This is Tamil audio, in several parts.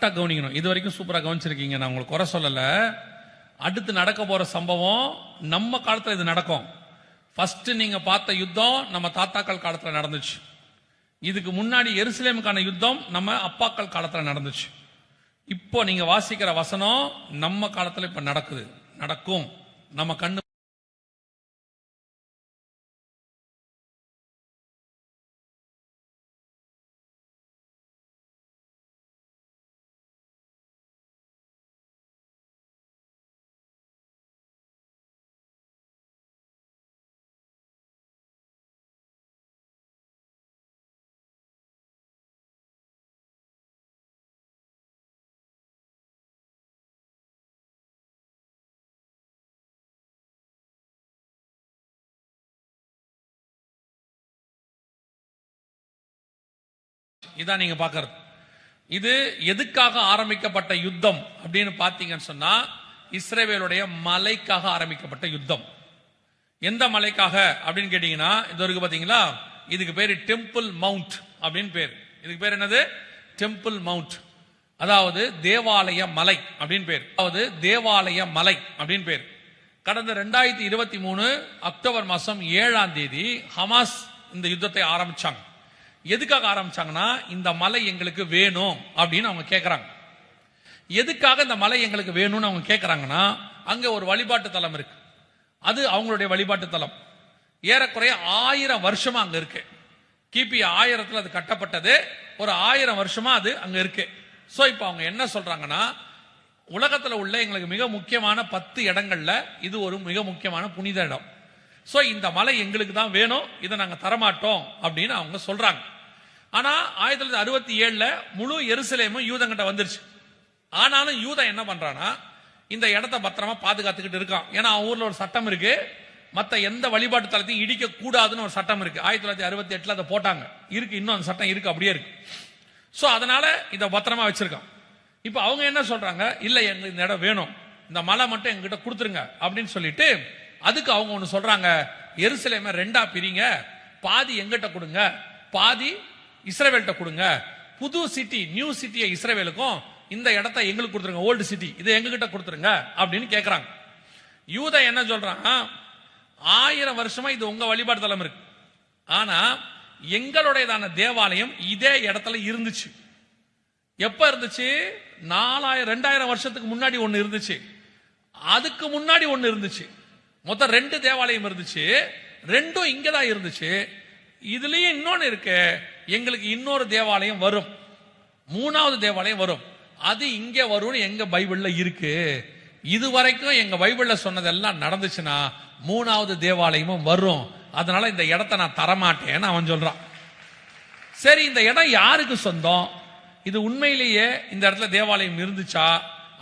கரெக்டா கவனிக்கணும். இது வரைக்கும் சூப்பரா கவனிச்சிருக்கீங்க, நான் உங்களுக்கு குறை சொல்லல. அடுத்து நடக்க போற சம்பவம் நம்ம காலத்துல இது நடக்கும். ஃபர்ஸ்ட் நீங்க பார்த்த யுத்தம் நம்ம தாத்தாக்கள் காலத்துல நடந்துச்சு. இதுக்கு முன்னாடி எருசலேமுக்கான யுத்தம் நம்ம அப்பாக்கள் காலத்துல நடந்துச்சு. இப்போ நீங்க வாசிக்கிற வசனம் நம்ம காலத்துல இப்ப நடக்குது, நடக்கும். நம்ம கண்ணு இதான் நீங்க பாக்குறது. இது எதுக்காக ஆரம்பிக்கப்பட்ட யுத்தம் அப்படின்னு பாத்தீங்கன்னு சொன்னா, இஸ்ரவேலுடைய மலைக்காக ஆரம்பிக்கப்பட்ட யுத்தம். எந்த மலைக்காக அப்படின்னு கேட்டீங்கன்னா, இது இருக்கு பாத்தீங்களா, இதுக்கு பேரு டெம்பிள் மவுண்ட் அப்படின்னு பேர். இதுக்கு பேர் என்னது? டெம்பிள் மவுண்ட், அதாவது தேவாலய மலை அப்படின்னு பேர். அதாவது தேவாலய மலை அப்படின்னு பேர். கடந்த 2023 அக்டோபர் மாசம் 7ஆம் தேதி ஹமாஸ் இந்த யுத்தத்தை ஆரம்பிச்சாங்க. எதுக்காக ஆரம்பிச்சாங்கன்னா, இந்த மலை எங்களுக்கு வேணும் அப்படின்னு அவங்க கேட்கறாங்க. எதுக்காக இந்த மலை எங்களுக்கு வேணும்னு அவங்க கேட்கறாங்கன்னா, அங்க ஒரு வழிபாட்டு தலம் இருக்கு. அது அவங்களுடைய வழிபாட்டு தலம். ஏறக்குறைய 1000 வருஷமா அங்க இருக்கு. கிபி 1000 அது கட்டப்பட்டது. ஒரு 1000 வருஷமா அது அங்க இருக்கு. சோ இப்ப அவங்க என்ன சொல்றாங்கன்னா, உலகத்துல உள்ள எங்களுக்கு மிக முக்கியமான 10 இடங்கள்ல இது ஒரு மிக முக்கியமான புனித இடம். சோ இந்த மலை எங்களுக்கு தான் வேணும், இதை நாங்க தரமாட்டோம் அப்படின்னு அவங்க சொல்றாங்க. ஆனா 1967 முழு எருசலேமும் யூதங்கிட்ட வந்துருச்சு. ஆனாலும் யூதன் என்ன பண்றானா, இந்த இடத்தை பத்திரமா பாதுகாத்துக்கிட்டு இருக்கான். ஏன்னா ஊர்ல ஒரு சட்டம் இருக்கு, மத்த எந்த வழிபாட்டு தலத்தையும் இடிக்க கூடாதுன்னு ஒரு சட்டம் இருக்கு. 1968 அதை போட்டாங்க. இருக்கு, இன்னும் அந்த சட்டம் இருக்கு, அப்படியே இருக்கு. சோ அதனால இதை பத்திரமா வச்சிருக்கான். இப்ப அவங்க என்ன சொல்றாங்க, இல்ல எங்களுக்கு இந்த இடம் வேணும், இந்த மலை மட்டும் எங்ககிட்ட கொடுத்துருங்க அப்படின்னு சொல்லிட்டு, அதுக்கு அவங்க ஒண்ணு சொல்றாங்க, எருசலேமை 2ஆ பிரிங்க, பாதி எங்கிட்ட கொடுங்க, பாதி இஸ்ரவேல்கிட்ட கொடுங்க. புது சிட்டி, நியூ சிட்டியை இஸ்ரவேலுக்கும், இந்த இடத்தை எங்களுக்கு கொடுத்துருங்க, ஓல்டு சிட்டி இதை எங்ககிட்ட கொடுத்துருங்க அப்படின்னு கேட்கறாங்க. யூத என்ன சொல்றான், 1000 வருஷமா இது உங்க வழிபாடு தலம் இருக்கு, ஆனா எங்களுடையதான தேவாலயம் இதே இடத்துல இருந்துச்சு. எப்ப இருந்துச்சு? 2000 வருஷத்துக்கு முன்னாடி ஒன்னு இருந்துச்சு, அதுக்கு முன்னாடி ஒன்னு இருந்துச்சு. மொத்தம் 2 தேவாலயம் இருந்துச்சு, 2ம் இங்கதான் இருந்துச்சு. இதுலயும் இன்னொன்னு இருக்கு, எங்களுக்கு இன்னொரு தேவாலயம் வரும், 3வது தேவாலயம் வரும், அது இங்க வரும்னு எங்க பைபிள்ல இருக்கு. இதுவரைக்கும் எங்க பைபிள்ல சொன்னதெல்லாம் நடந்துச்சுன்னா 3வது தேவாலயமும் வரும், அதனால இந்த இடத்தை நான் தரமாட்டேன்னு அவன் சொல்றான். சரி, இந்த இடம் யாருக்கு சொந்தம்? இது உண்மையிலேயே இந்த இடத்துல தேவாலயம் இருந்துச்சா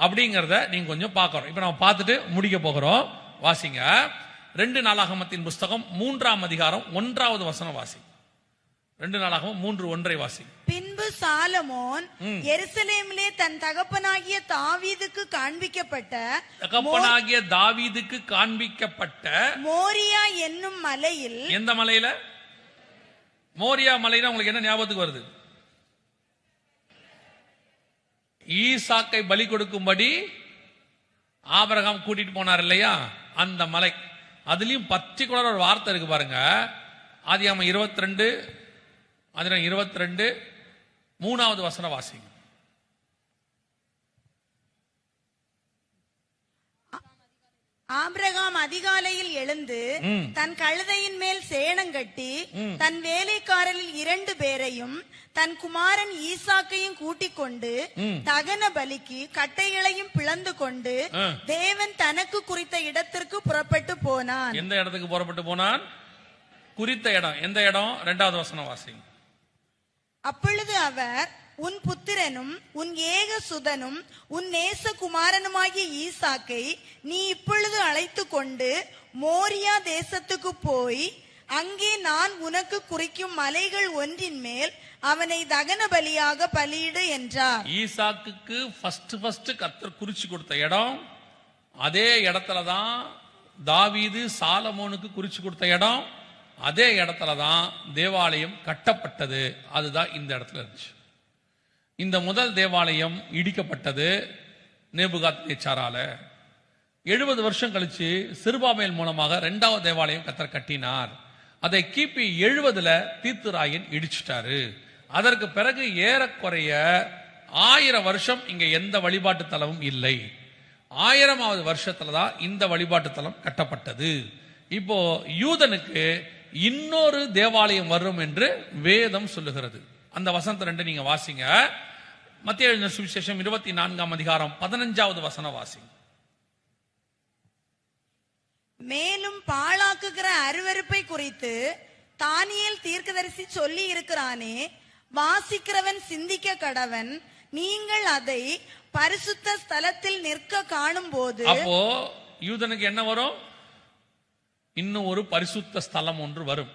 அப்படிங்கறத நீங்க கொஞ்சம் பார்க்கறோம். இப்ப நம்ம பார்த்துட்டு முடிக்க போகிறோம். வாசிங்க 2 நாளாகமத்தின் புஸ்தகம் 3ஆம் அதிகாரம் 1வது வசனம் வாசி. 2 நாளாகமம் 3:1 வாசி. பின்பு சாலமோன் எருசலேமிலே தன் தகப்பனாகிய தாவீதுக்கு காண்பிக்கப்பட்ட மோரியா என்னும் மலையில். எந்த மலையில? மோரியா மலையில உங்களுக்கு என்ன ஞாபகத்துக்கு வருது? ஈசாக்கை பலி கொடுக்கும்படி ஆபிரகாம் கூட்டிட்டு போனார் இல்லையா, அந்த மலை. அதுலயும் பர்டிகுலர் ஒரு வார்த்தை இருக்கு பாருங்க, ஆதியாகமம் 22 3வது வசனம் வாசிங்க. ஆபிரகாம் அதிகாலையில் எழுந்து தன் கழுதையின் மேல் சேணங்கட்டி தன் வேலைக்காரரில் 2 பேரையும் தன் குமாரன் ஈசாக்கையும் கூட்டிக் கொண்டு தகன பலிக்கு கட்டைகளையும் பிளந்து கொண்டு தேவன் தனக்கு குறித்த இடத்திற்கு புறப்பட்டு போனான். எந்த இடத்துக்கு புறப்பட்டு போனான்? குறித்த இடம். எந்த இடம்? 2வது வசனம் வாசிங்க. அப்பொழுது அவர், உன் புத்திரனும் உன் ஏக சுதனும் உன் நேச குமாரனுமாகிய ஈசாக்கை நீ இப்பொழுது அழைத்து கொண்டு மோரியா தேசத்துக்கு போய் அங்கே நான் உனக்கு குறிக்கும் மலைகள் ஒன்றின் மேல் அவனை தகன பலியாக பலியிடு என்றார். ஈசாக்குக்கு ஃபர்ஸ்ட் கர்த்தர் குறிச்சு கொடுத்த இடம் அதே இடத்துலதான் தாவீது சாலமோனுக்கு குறிச்சு கொடுத்த இடம், அதே இடத்துலதான் தேவாலயம் கட்டப்பட்டது. அதுதான் இந்த இடத்துல இருந்துச்சு. இந்த முதல் தேவாலயம் இடிக்கப்பட்டது நேபுகாத்நேச்சாரால. 70 வருஷம் கழிச்சு சிறுபாபேல் மூலமாக 2வது தேவாலயம் கர்த்தர் கட்டினார். அதை கிபி 70ல தீத்துராயன் இடிச்சிட்டாரு. அதற்கு பிறகு ஏறக்குறைய 1000 வருஷம் இங்க எந்த வழிபாட்டு தலமும் இல்லை. 1000வது வருஷத்துல தான் இந்த வழிபாட்டு தலம் கட்டப்பட்டது. இப்போ யூதனுக்கு இன்னொரு தேவாலயம் வரும் என்று வேதம் சொல்லுகிறது. அந்த வசனத்தை 2 நீங்க வாசிங்க. மத்தேயு எழுதின சுவிசேஷம் 24ஆம் அதிகாரம் 15வது வசனம் வாசிங்க. மேலும் பாழாக்குகிற அருவருப்பை குறித்து தானியேல் தீர்க்கதரிசி சொல்லி இருக்கிறானே, வாசிக்கிறவன் சிந்திக்க கடவன். நீங்கள் அதை பரிசுத்த ஸ்தலத்தில் நிற்க காணும் போது. அப்போ யூதனுக்கு என்ன வரும்? இன்னும் ஒரு பரிசுத்த ஸ்தலம் ஒன்று வரும்.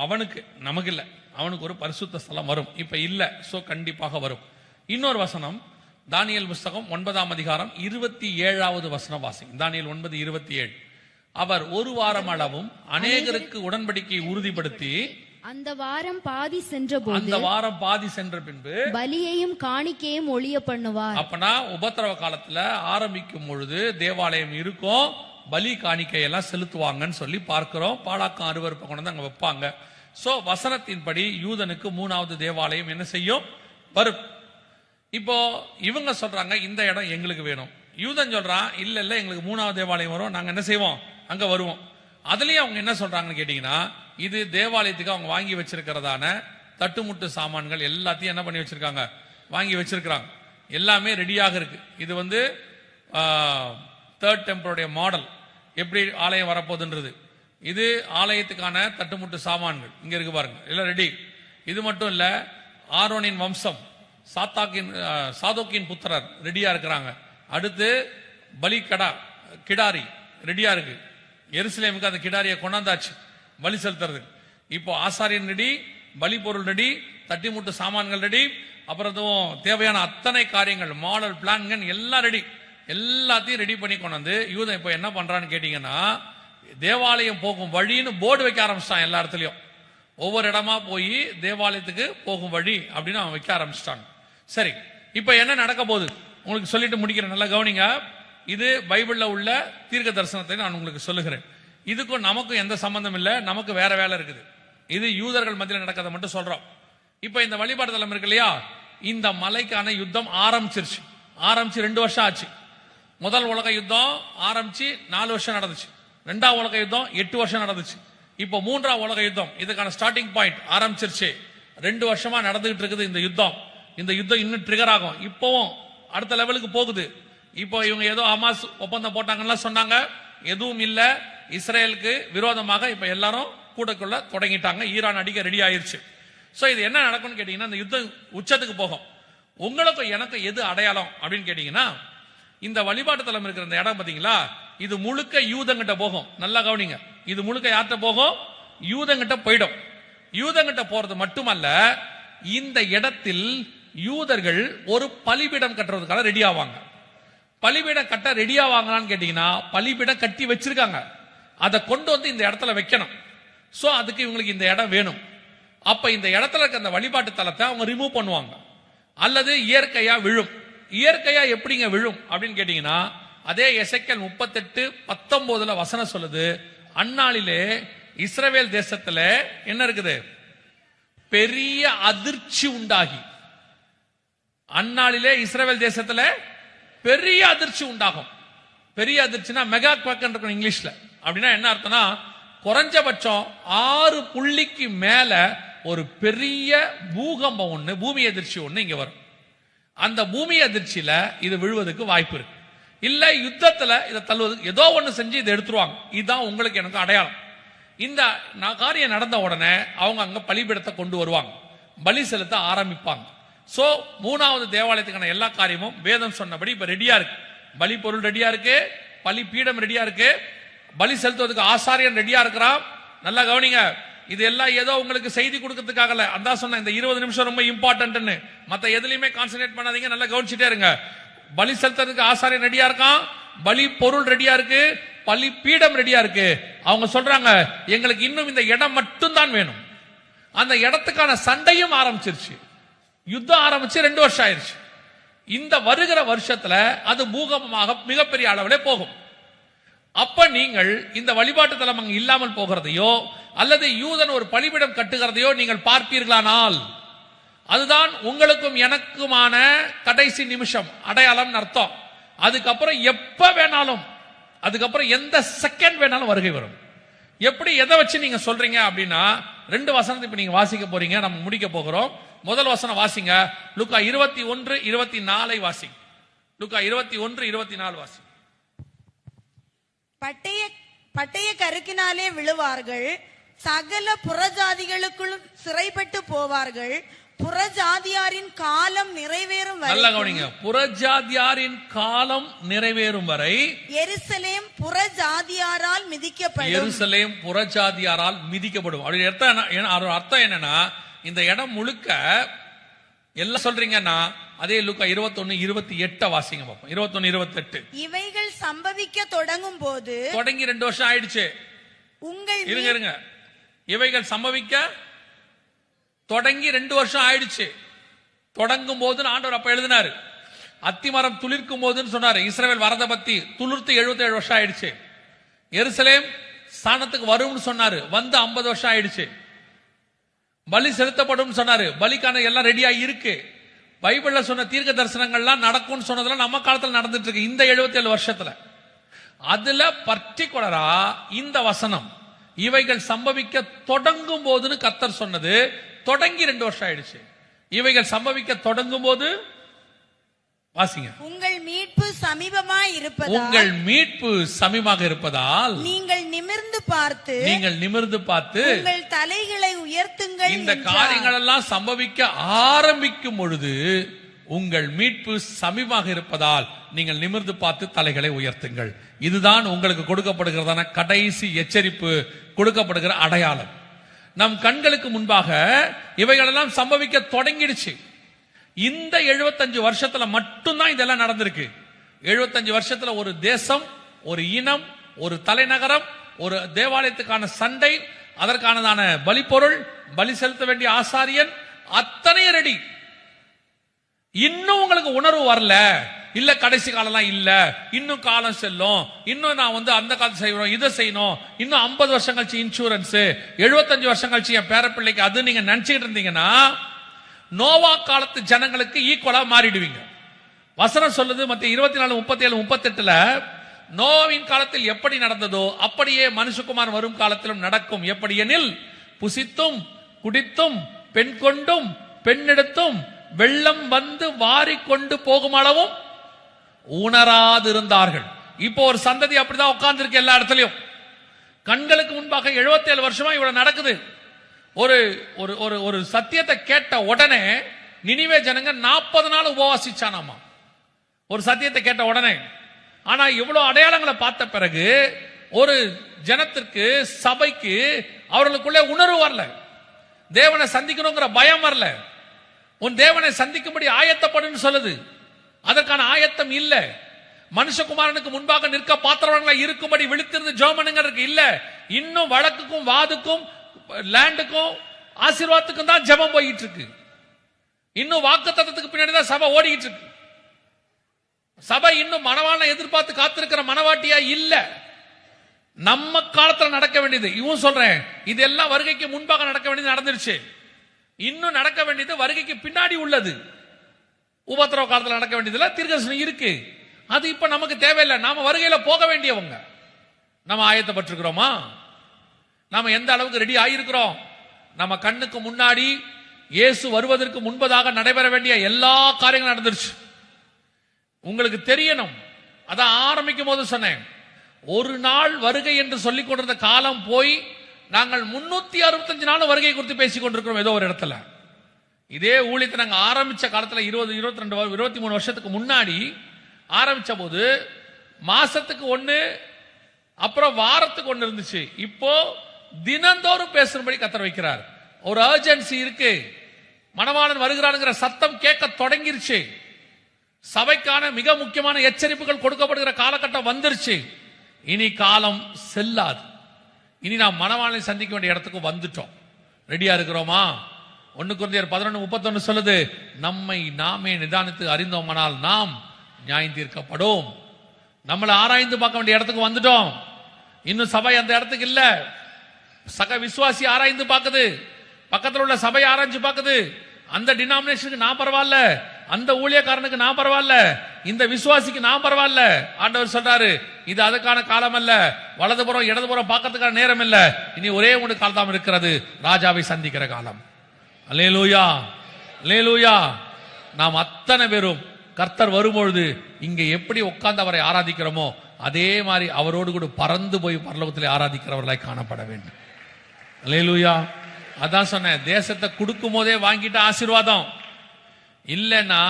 அவனுக்கு, நமக்கு இல்ல, அவனுக்கு ஒரு பரிசுத்த ஸ்தலம் வரும். இப்ப இல்ல, சோ கண்டிப்பாக வரும். இன்னொரு வசனம் தானியேல் புஸ்தகம் 9ஆம் அதிகாரம் 27வது வசனம் வாசிங்க. தானியேல் 9:27. அவர் ஒரு வாரம் அளவும் அநேகருக்கு உடன்படிக்கையை உறுதிப்படுத்தி அந்த வாரம் பாதி சென்ற பின்பு பலியையும் காணிக்கையும் ஒழிய பண்ணுவார். அப்பனா உபத்திரவ காலத்துல ஆரம்பிக்கும் பொழுது தேவாலயம் இருக்கும், பலி காணிக்கை எல்லாம் செலுத்துவாங்கன்னு சொல்லி பார்க்கிறோம். பாழாக்கம் அருவருப்பை கொண்டு வந்து அங்க வைப்பாங்க. சோ வசனத்தின்படி யூதனுக்கு 3வது தேவாலயம் என்ன செய்யும்? வரும். இப்போ இவங்க சொல்றாங்க இந்த இடம் எங்களுக்கு வேணும். யூதன் சொல்றான் இல்ல இல்ல எங்களுக்கு 3வது தேவாலயம் வரும், நாங்க என்ன செய்வோம்? அங்க வருவோம். அதுலயும் அவங்க என்ன சொல்றாங்கன்னு கேட்டீங்கன்னா, இது தேவாலயத்துக்கு அவங்க வாங்கி வச்சிருக்கிறதான தட்டுமுட்டு சாமான்கள் எல்லாத்தையும் என்ன பண்ணி வச்சிருக்காங்க? வாங்கி வச்சிருக்கிறாங்க. எல்லாமே ரெடியாக இருக்கு. இது வந்து 3rd டெம்பிளுடைய மாடல், எப்படி ஆலயம் வரப்போகுதுன்றது. இது ஆலயத்துக்கான தட்டுமுட்டு சாமான்கள் இங்க இருக்கு பாருங்க, எல்லாம் ரெடி. இது மட்டும் இல்ல, ஆரோனின் வம்சம், சாதோக்கின் புத்திரர் ரெடியா இருக்கிறாங்க. அடுத்து பலி கிடாரி ரெடியா இருக்கு. எருசலேமுக்கு அந்த கிடாரியை கொண்டாந்தாச்சு பலி செலுத்துறதுக்கு. இப்போ ஆசாரியன் ரெடி, பலி பொருள் ரெடி, தட்டிமுட்டு சாமான்கள் ரெடி, அப்புறம் தேவையான அத்தனை காரியங்கள், மாடல் பிளான்கள் எல்லாம் ரெடி. எல்லாத்தையும் ரெடி பண்ணி கொண்டாந்து யூதன் இப்போ என்ன பண்றான்னு கேட்டீங்கன்னா, தேவாலயம் போகும் வழின்னு போர்டு வைக்க ஆரம்பிச்சிட்டான். எல்லா இடத்துலயும் ஒவ்வொரு இடமா போய் தேவாலயத்துக்கு போகும் வழி அப்படின்னு அவன் வைக்க ஆரம்பிச்சிட்டாங்க. சரி, இப்ப என்ன நடக்க போகுது உங்களுக்கு சொல்லிட்டு முடிக்கிறேன், நல்லா கவனிங்க. இது பைபிள்ல உள்ள தீர்க்க தரிசனத்தை நான் உங்களுக்கு சொல்லுகிறேன். இதுக்கும் நமக்கும் எந்த சம்பந்தம் இல்லை, நமக்கு வேற வேலை இருக்குது. இது யூதர்கள் மத்தியில் நடக்கிறத மட்டும் சொல்றோம். இப்ப இந்த வழிபாடு தலம் இருக்கு இல்லையா, இந்த மலைக்கான யுத்தம் ஆரம்பிச்சிருச்சு. 2 வருஷம் ஆச்சு. முதல் உலக யுத்தம் ஆரம்பிச்சு 4 வருஷம் நடந்துச்சு. 2வது உலக யுத்தம் 8 வருஷம் நடந்துச்சு. இப்போ 3வது உலக யுத்தம், இதுக்கான ஸ்டார்டிங் பாயிண்ட் ஆரம்பிச்சிருச்சு. 2 வருஷமா நடந்துகிட்டு இருக்குது இந்த யுத்தம். இந்த யுத்தம் இன்னும் ட்ரிகர் ஆகும். இப்பவும் அடுத்த லெவலுக்கு போகுது. இப்போ இவங்க ஏதோ ஹமாஸ் ஒப்பந்தம் போட்டாங்கன்னா சொன்னாங்க, எதுவும் இல்ல. இஸ்ரேலுக்கு விரோதமாக இப்ப எல்லாரும் கூடக்குள்ள தொடங்கிட்டாங்க. ஈரான் அடிக்க ரெடி ஆயிருச்சு. சோ இது என்ன நடக்கும்னு கேட்டீங்கன்னா, இந்த யுத்தம் உச்சத்துக்கு போகும். உங்களுக்கும் எனக்கு எது அடையாளம் அப்படின்னு கேட்டீங்கன்னா, இந்த வழிபாட்டு தலம் இருக்கிற இந்த இடம் பாத்தீங்களா, இது முழுக்க யூதங்கிட்ட போகும். நல்லா கவனிங்க, இது முழுக்க யார்கிட்ட போகும்? யூதங்கிட்ட போயிடும். யூதங்கிட்ட போறது மட்டுமல்ல, இந்த இடத்தில் யூதர்கள் ஒரு பலிபீடம் கட்டுறதுக்காக ரெடி ஆவாங்க. பலிபீடம் கட்ட ரெடி ஆவாங்களான்னு கேட்டீங்கன்னா, பலிபீடம் கட்டி வச்சிருக்காங்க. அதை கொண்டு வந்து இந்த இடத்துல வைக்கணும். சோ அதுக்கு இவங்களுக்கு இந்த இடம் வேணும். அப்ப இந்த இடத்துல இருக்க அந்த வழிபாட்டு தலத்தை அவங்க ரிமூவ் பண்ணுவாங்க, அல்லது இயற்கையா விழும். இயற்கையா எப்படிங்க விழும் அப்படின்னு கேட்டீங்கன்னா, அதே எசேக்கியேல் 38:19 வசனம் சொல்லுது, அந்நாளிலே இஸ்ரவேல் தேசத்துல என்ன இருக்குது? பெரிய அதிர்ச்சி உண்டாகி. அந்நாளிலே இஸ்ரவேல் தேசத்துல பெரிய அதிர்ச்சி உண்டாகும். பெரிய அதிர்ச்சினா மெகா குவாக் இருக்கும் இங்கிலீஷ்ல. அப்படின்னா என்ன அர்த்தம்னா, குறைஞ்சபட்சம் 6 புள்ளிக்கு மேல ஒரு பெரிய பூகம்பம் ஒண்ணு, பூமி அதிர்ச்சி ஒண்ணு இங்க வரும். அந்த பூமி அதிர்ச்சியில இது விழுவதற்கு வாய்ப்பு இருக்கு. இல்ல யுத்தத்துல இதை தள்ளுவதற்கு ஏதோ ஒண்ணு செஞ்சு இதை எடுத்துருவாங்க. இதுதான் உங்களுக்கு எனக்கு அடையாளம். இந்த காரியம் நடந்த உடனே அவங்க அங்க பலிபீடத்தை கொண்டு வருவாங்க, பலி செலுத்த ஆரம்பிப்பாங்க. சோ 3வது தேவாலயத்துக்கான எல்லா காரியமும் வேதம் சொன்னபடி இப்ப ரெடியா இருக்கு. பலி பொருள் ரெடியா இருக்கு, பலி பீடம் ரெடியா இருக்கு, பலி செலுத்துவதற்கு ஆசாரியன் ரெடியா இருக்கிறான். நல்லா கவனிங்க, இது எல்லாம் ஏதோ உங்களுக்கு செய்தி கொடுக்கிறதுக்காக இல்ல. அதான் சொன்ன இந்த 20 நிமிஷம் ரொம்ப இம்பார்ட்டன்ட்னு. மத்த எதுலயுமே கான்சென்ட்ரேட் பண்ணாதீங்க, நல்லா கவனிச்சுட்டே இருங்க. பலி செலுத்துறதுக்கு ஆசாரியன் ரெடியா இருக்கான், பலி பொருள் ரெடியா இருக்கு, பலி பீடம் ரெடியா இருக்கு. அவங்க சொல்றாங்க, எங்களுக்கு இன்னும் இந்த இடம் மட்டும் தான் வேணும். அந்த இடத்துக்கான சண்டையும் ஆரம்பிச்சிருச்சு. யுத்தம் ஆரம்பிச்சு 2 வருஷம் ஆயிருச்சு. இந்த வருகிற வருஷத்துல அது பூகம்பமாக மிகப்பெரிய அளவிலே போகும். அப்ப நீங்கள் இந்த வழிபாட்டு தலம் அங்கு இல்லாமல் போகிறதையோ அல்லது யூதன் ஒரு பலிபீடம் கட்டுகிறதையோ நீங்கள் பார்ப்பீர்களானால் அதுதான் உங்களுக்கும் எனக்குமான கடைசி நிமிஷம் அடையாளம் அர்த்தம். அதுக்கப்புறம் எப்ப வேணாலும், அதுக்கப்புறம் எந்த செகண்ட் வேணாலும் வருகை வரும். எப்படி எதை வச்சு நீங்க சொல்றீங்க அப்படின்னா, 2 வசனத்தை இப்ப நீங்க வாசிக்க போறீங்க, நம்ம முடிக்க போகிறோம். முதல் வசனம் வாசிங்க, லூக்கா 21:24 வாசிங்க. லூக்கா 21:24 வாசிங்க. பட்டய கருக்கினாலே விழுவார்கள், சகல புறஜாதிகளுக்குள்ளும் சிறைப்பட்டு போவார்கள், புறஜாதியாரின் காலம் நிறைவேறும் வரை. நல்ல கவனிங்க, புறஜாதியாரின் காலம் நிறைவேறும் வரை எருசலேம் புறஜாதியாரால் மிதிக்கப்படும். எருசலேம் புறஜாதியாரால் மிதிக்கப்படும். அப்படி அர்த்தம் என்னன்னா, இந்த இடம் முழுக்க எல்லாம் சொல்றீங்கன்னா அதே லூக்கா 21:28 வாசிங்க பாப்போம். 21:28. இவைகள் சம்பவிக்க தொடங்கும் போது, தொடங்கி 2 வருஷம் ஆயிடுச்சு. உங்கள் இருங்க, இவைகள் சம்பவிக்க தொடங்கி 2 வருஷம் ஆயிடுச்சு. தொடங்கும் போது ஆண்டவர் அப்ப எழுதினாரு. அத்திமரம் துளிர்க்கும் போதுன்னு சொன்னாரு. இஸ்ரவேல் வரத பத்தி துளிர்த்து 77 வருஷம் ஆயிடுச்சு. எருசலேம் ஸ்தானத்துக்கு வரும்னு சொன்னாரு, வந்து 50 வருஷம் ஆயிடுச்சு. பலி செலுத்தப்படும் சொன்னாரு, பலிக்கான எல்லாம் ரெடியா இருக்கு. பைபிள்ல சொன்ன தீர்க்க தரிசனங்கள்லாம் நடக்கும்னு சொன்னதெல்லாம் நம்ம காலத்துல நடந்துட்டு இருக்கு இந்த 77 வருஷத்துல. அதுல பர்டிகுலரா இந்த வசனம் இவைகள் சம்பவிக்க தொடங்கும் போதுன்னு கர்த்தர் சொன்னது தொடங்கி 2 வருஷம் ஆயிடுச்சு. இவைகள் சம்பவிக்க தொடங்கும் போது வாசிங்க, உங்கள் மீட்பு சமீபமாய் இருப்பதால், உங்கள் மீட்பு சமீபமாக இருப்பதால் நீங்கள் நிமிர்ந்து பார்த்து உங்கள் தலைகளை உயர்த்துங்கள். இந்த காரியங்கள் எல்லாம் சம்பவிக்க ஆரம்பிக்கும் பொழுது உங்கள் மீட்பு சமீபமாக இருப்பதால் நீங்கள் நிமிர்ந்து பார்த்து தலைகளை உயர்த்துங்கள். இதுதான் உங்களுக்கு கொடுக்கப்படுகிறதான கடைசி எச்சரிப்பு, கொடுக்கப்படுகிற அடையாளம். நம் கண்களுக்கு முன்பாக இவைகளெல்லாம் சம்பவிக்க தொடங்கிடுச்சு. இந்த 75 வருஷத்துல மட்டும்தான் இதெல்லாம் நடந்திருக்கு. 75 வருஷத்துல ஒரு தேசம், ஒரு இனம், ஒரு தலைநகரம், ஒரு தேவாலயத்துக்கான சண்டை, அதற்கானதான பலிப்பொருள், பலி செலுத்த வேண்டிய ஆசாரியன், அத்தனையும் ரெடி. இன்னும் உங்களுக்கு உணர்வு வரல, இல்ல கடைசி காலம் இல்ல, இன்னும் காலம் செல்லும், இன்னும் நான் அந்த காலத்து செய்யணும், இதை செய்யணும், இன்னும் 50 வருஷம் கழிச்சு இன்சூரன்ஸ், 75 வருஷம் கழிச்சு என் பேரப்பிள்ளைக்கு அது நீங்க நினைச்சுட்டு இருந்தீங்கன்னா நோவா காலத்து ஜனங்களுக்கு ஈக்குவலா மாறிடுவீங்க. வசனம் சொல்லுது மத்திய 24:37-38 நோவின் காலத்தில் எப்படி நடந்ததோ அப்படியே மனுஷகுமார் வரும் காலத்திலும் நடக்கும். எப்படி எனில், புசித்தும் குடித்தும் பெண் கொண்டும் பெண்ணெடுத்தும் வெள்ளம் வந்து வாரி கொண்டு போகும் அளவும் உணராதிருந்தார்கள். இப்போ ஒரு சந்ததி அப்படிதான் உட்கார்ந்து இருக்கு எல்லா இடத்துலயும். கண்களுக்கு முன்பாக 77 வருஷமா இவ்வளவு நடக்குது. ஒரு ஒரு ஒரு சத்தியத்தை கேட்ட உடனே நினிவே ஜனங்க 40 நாள் உபவாசிச்சானாமா, ஒரு சத்தியத்தை கேட்ட உடனே. ஆனா இவ்வளவு அடையாளங்களை பார்த்த பிறகு ஒரு ஜனத்திற்கு, சபைக்கு அவர்களுக்குள்ளே உணர்வு வரல, தேவனை சந்திக்கணுங்கிற பயம் வரல. உன் தேவனை சந்திக்கும்படி ஆயத்தப்படுன்னு சொல்லுது, அதற்கான ஆயத்தம் இல்ல. மனுஷகுமாரனுக்கு முன்பாக நிற்க பாத்திரங்களா இருக்கும்படி விழித்திருந்து ஜெபம்ங்கிறதுக்கு இல்ல. இன்னும் வழக்குக்கும் வாதுக்கும் லேண்டுக்கும் ஆசீர்வாதத்துக்கும் தான் ஜெபம் போயிட்டு இருக்கு. இன்னும் வாக்குத்தத்தத்துக்கு பின்னாடி தான் சபை ஓடிட்டு இருக்கு. சபை இன்னும் மணவாளனை எதிர்பார்த்து காத்திருக்கிற மணவாட்டியா இல்ல. நம்ம காலத்துல நடக்க வேண்டியது இவன் சொல்றேன், இதெல்லாம் வருகைக்கு முன்பாக நடக்க வேண்டியது நடந்துருச்சு. இன்னும் நடக்க வேண்டியது வருகைக்கு பின்னாடி உள்ளது. உபத்திரவ காலத்துல நடக்க வேண்டியதுல தீர்க்கதரிசனம் இருக்கு. அது இப்ப நமக்கு தேவையில்லை. நாம வருகையில போக வேண்டியவங்க. நம்ம ஆயத்தப்பட்டிருக்கிறோமா? நாம எந்த அளவுக்கு ரெடி ஆயிருக்கிறோம்? நம்ம கண்ணுக்கு முன்னாடி இயேசு வருவதற்கு முன்பதாக நடைபெற வேண்டிய எல்லா காரியங்களும் நடந்துருச்சு. உங்களுக்கு தெரியணும். அதான் ஆரம்பிக்கும் போது சொன்னேன், ஒரு நாள் வருகை என்று சொல்லிக் கொண்டிருந்த காலம் போய் நாங்கள் 365 நாள் வருகை குறித்து பேசிக் கொண்டிருக்கிறோம் ஏதோ ஒரு இடத்துல. இதே ஊழியத்தை நாங்க ஆரம்பிச்ச காலத்துல 20, 22, 23 வருஷத்துக்கு முன்னாடி ஆரம்பிச்ச போது மாசத்துக்கு 1, அப்புறம் வாரத்துக்கு 1 இருந்துச்சு. இப்போ தினந்தோறும் பேசும்படி கர்த்தர் வைக்கிறார். ஒரு அர்ஜென்சி இருக்கு. மணவாளன் வருகிறானுங்கிற சத்தம் கேட்க தொடங்கிருச்சு. சபைக்கான மிக முக்கியமான எச்சரிப்புகள் கொடுக்கப்படுகிற காலகட்டம் வந்துருச்சு. இனி காலம் செல்லாது. இனி நாம் மணவாளனை சந்திக்க வேண்டிய இடத்துக்கு வந்துட்டோம். ரெடியா இருக்கிறோமா? 1 கொரிந்தியர் 11:31 சொல்லுது, நம்மை நாமே நிதானித்து அறிந்தோமானால் நாம் நியாயம் தீர்க்கப்படும். நம்மளை ஆராய்ந்து பார்க்க வேண்டிய இடத்துக்கு வந்துட்டோம். இன்னும் சபை அந்த இடத்துக்கு இல்ல. சக விசுவாசி ஆராய்ந்து பார்க்குது, பக்கத்தில் உள்ள சபை ஆராய்ஞ்சு பார்க்குது. அந்த டினாமினேஷனுக்கு நான் பரவாயில்ல, அந்த ஊழியக்காரனுக்கு நான் பரவாயில்ல, இந்த விசுவாசிக்கு நான் பரவாயில்ல. ஆண்டவர் சொல்றாரு, இது அதுக்கான காலம் அல்ல, வலதுபுறம் இடதுபுறம் பார்க்கறதுக்கான நேரம் இல்ல. இனி ஒரே ஒன்று காலம் இருக்கிறது, ராஜாவை சந்திக்கிற காலம். அல்லேலூயா, அல்லேலூயா. நாம் அத்தனை பேரும் கர்த்தர் வரும்பொழுது இங்க எப்படி உட்கார்ந்து அவரை ஆராதிக்கிறோமோ அதே மாதிரி அவரோடு கூட பறந்து போய் பரலோகத்திலே ஆராதிக்கிறவர்களாய் காணப்பட வேண்டும். அல்லேலூயா. அதான் சொன்னேன், தேசத்தை கொடுக்கும் போதே வாங்கிட்டு ஆசீர்வாதம் இல்லைன்னா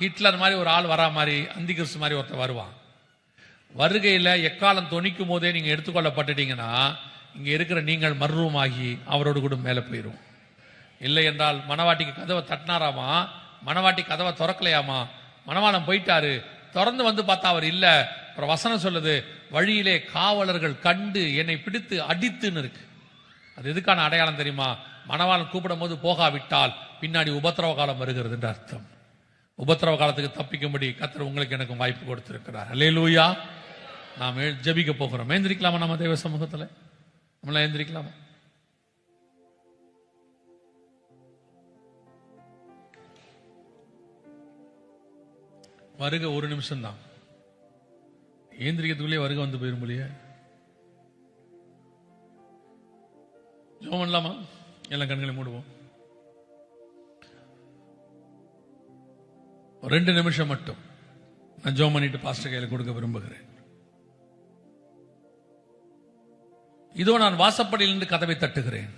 ஹிட்லர் மாதிரி ஒரு ஆள் வரா மாதிரி, அந்தி கிறிஸ்து மாதிரி ஒருத்தர் வருவான். வருகையில் எக்காலம் தொனிக்கும் போதே நீங்க எடுத்துக்கொள்ளப்பட்டுட்டீங்கன்னா இங்க இருக்கிற நீங்கள் மர்வமாகி அவரோடு கூட மேலே போயிடும். இல்லை என்றால் மணவாட்டிக்கு கதவை தட்டினாராமா, மணவாட்டி கதவை திறக்கலையாமா, மணவாளம் போயிட்டாரு, திறந்து வந்து பார்த்தா அவர் இல்ல. அப்புறம் வசனம் சொல்லுது, வழியிலே காவலர்கள் கண்டு என்னை பிடித்து அடித்துன்னு இருக்கு. அது எதுக்கான அடையாளம் தெரியுமா? மணவாளன் கூப்பிடும் போது போகாவிட்டால் பின்னாடி உபத்திரவ காலம் வருகிறது என்று அர்த்தம். உபத்திரவ காலத்துக்கு தப்பிக்கும்படி கர்த்தர் உங்களுக்கு எனக்கும் வாய்ப்பு கொடுத்திருக்கிறார். அல்லேலூயா. நாம் ஜெபிக்க போகிறோம். எழுந்திரிக்கலாமா? நம்ம தேவ சமூகத்தில் நம்மளாம் எழுந்திரிக்கலாமா? வருக ஒரு நிமிஷம் தான், ஏந்திரிக்கிறதுக்குள்ளே வருக வந்து போயிரும் போலியே. ஜெபம் பண்ணலாமா? எல்லாம் கண்களை மூடுவோம். 2 நிமிஷம் மட்டும் நான் ஜெபம் பண்ணிட்டு பாஸ்டர் கையில் கொடுக்க விரும்புகிறேன். இதோ நான் வாசப்படியிலிருந்து கதவை தட்டுகிறேன்.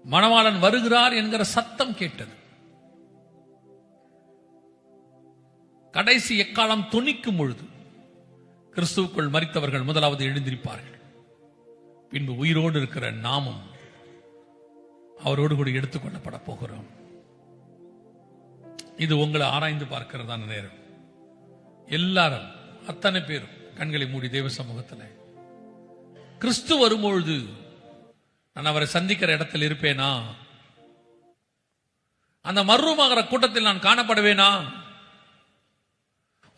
மணவாளன் வருகிறார் என்கிற சத்தம் கேட்டது. கடைசி எக்காலம் தொனிக்கும் பொழுது கிறிஸ்துவுக்குள் மரித்தவர்கள் முதலாவது எழுந்திருப்பார்கள். பின்பு உயிரோடு இருக்கிற நாமும் அவரோடு கூட எடுத்துக்கொள்ளப்பட போகிறோம். இது உங்களை ஆராய்ந்து பார்க்கிறதான நேரம். எல்லாரும் அத்தனை பேரும் கண்களை மூடி தேவ சமூகத்தில், கிறிஸ்து வரும்பொழுது நான் அவரை சந்திக்கிற இடத்தில் இருப்பேனா? அந்த மர்வமாகிற கூட்டத்தில் நான் காணப்படுவேனா?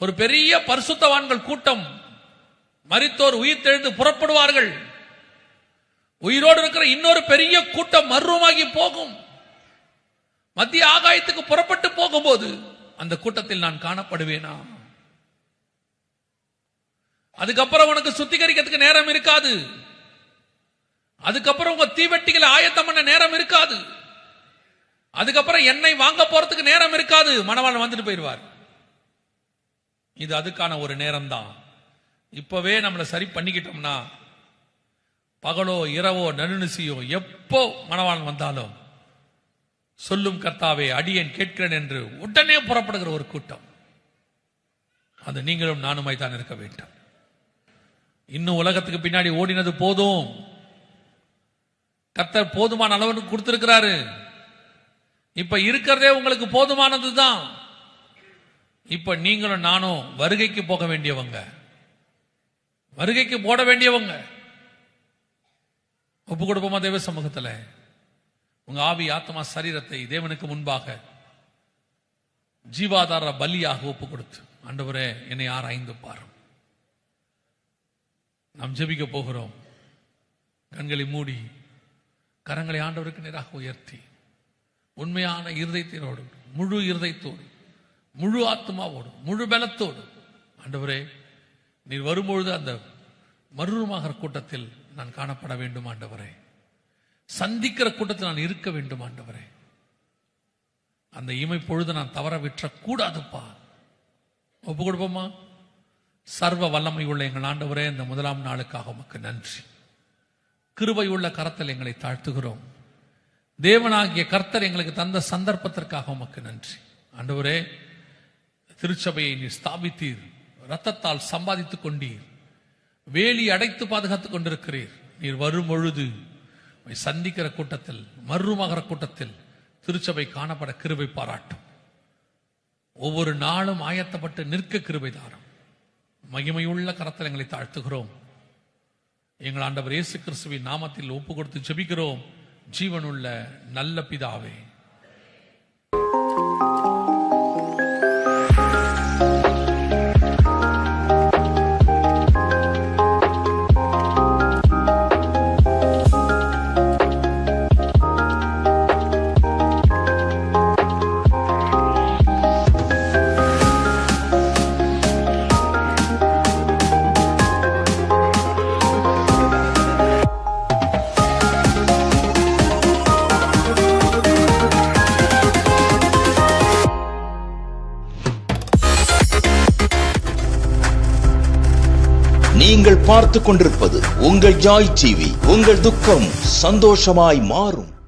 ஒரு பெரிய பரிசுத்தவான்கள் கூட்டம், மரித்தோர் உயிர் தெழுந்து புறப்படுவார்கள். உயிரோடு இருக்கிற இன்னொரு பெரிய கூட்டம் மர்வமாகி போகும். மத்திய ஆகாயத்துக்கு புறப்பட்டு போகும்போது அந்த கூட்டத்தில் நான் காணப்படுவேனா? அதுக்கப்புறம் உனக்கு சுத்திகரிக்கிறதுக்கு நேரம் இருக்காது. அதுக்கப்புறம் உங்க தீவெட்டிகளை ஆயத்தம் பண்ண நேரம் இருக்காது. அதுக்கப்புறம் எண்ணெய் வாங்க போறதுக்கு நேரம் இருக்காது. மணவாளன் வந்துட்டு போயிடுவார். இது அதுக்கான ஒரு நேரம் தான். இப்பவே நம்மளை சரி பண்ணிக்கிட்டோம்னா பகலோ இரவோ நடுநிசியோ எப்போ மணவாளன் வந்தாலும் சொல்லும் கர்த்தாவே அடியேன் கேட்கிறேன் என்று உடனே புறப்படுகிற ஒரு கூட்டம். அது நீங்களும் நானுமாய் தான் இருக்க வேண்டும். இன்னும் உலகத்துக்கு பின்னாடி ஓடினது போதும். கர்த்தர் போதுமான அளவுக்கு கொடுத்திருக்கிறாரு. இப்ப இருக்கிறதே உங்களுக்கு போதுமானது தான். இப்ப நீங்களும் நானும் வருகைக்கு போக வேண்டியவங்க, வருகைக்கு போட வேண்டியவங்க. ஒப்பு கொடுப்போமா தேவ சமூகத்துல? உங்க ஆவி ஆத்மா சரீரத்தை தேவனுக்கு முன்பாக ஜீவாதார பலியாக ஒப்பு கொடுத்து, ஆண்டவரே என்னை ஆராய்ந்து பாரும். நாம் ஜெபிக்க போகிறோம். கண்களை மூடி கரங்களை ஆண்டவருக்கு நேராக உயர்த்தி உண்மையான இருதயத்தினோடு, முழு இருதயத்தோடு, முழு ஆத்மாவோடு, முழு பலத்தோடு, ஆண்டவரே நீர் வரும்பொழுது அந்த மறுரூபமாகிற கூட்டத்தில் நான் காணப்பட வேண்டும் ஆண்டவரே. சந்திக்கிற கூட்டத்தில் நான் இருக்க வேண்டும் ஆண்டவரே. அந்த இமை பொழுது நான் தவற விற்ற கூடாதுப்பா. ஒப்பு கொடுப்போமா? சர்வ வல்லமை உள்ள எங்கள் ஆண்டவரே, இந்த முதலாம் நாளுக்காக உமக்கு நன்றி. கிருபை உள்ள கரத்தில் எங்களை தாழ்த்துகிறோம். தேவனாகிய கர்த்தர் எங்களுக்கு தந்த சந்தர்ப்பத்திற்காக உமக்கு நன்றி ஆண்டவரே. திருச்சபையை நீர் ஸ்தாபித்தீர், ரத்தத்தால் சம்பாதித்துக் கொண்டீர், வேலி அடைத்து பாதுகாத்துக் கொண்டிருக்கிறீர். நீர் வரும் பொழுது சந்திக்கிற கூட்டத்தில், மர்வமாகிற கூட்டத்தில் திருச்சபை காணப்பட கிருபை பாராட்டும். ஒவ்வொரு நாளும் ஆயத்தப்பட்டு நிற்க கிருபை தாரும். மகிமையுள்ள கரத்தில் எங்களை தாழ்த்துகிறோம். எங்கள் ஆண்டவர் இயேசு கிறிஸ்துவின் நாமத்தில் ஒப்பு கொடுத்து ஜெபிக்கிறோம். ஜீவனுள்ள நல்ல பிதாவே. நீங்கள் பார்த்துக் கொண்டிருப்பது உங்கள் ஜாய் டிவி. உங்கள் துக்கம் சந்தோஷமாய் மாறும்.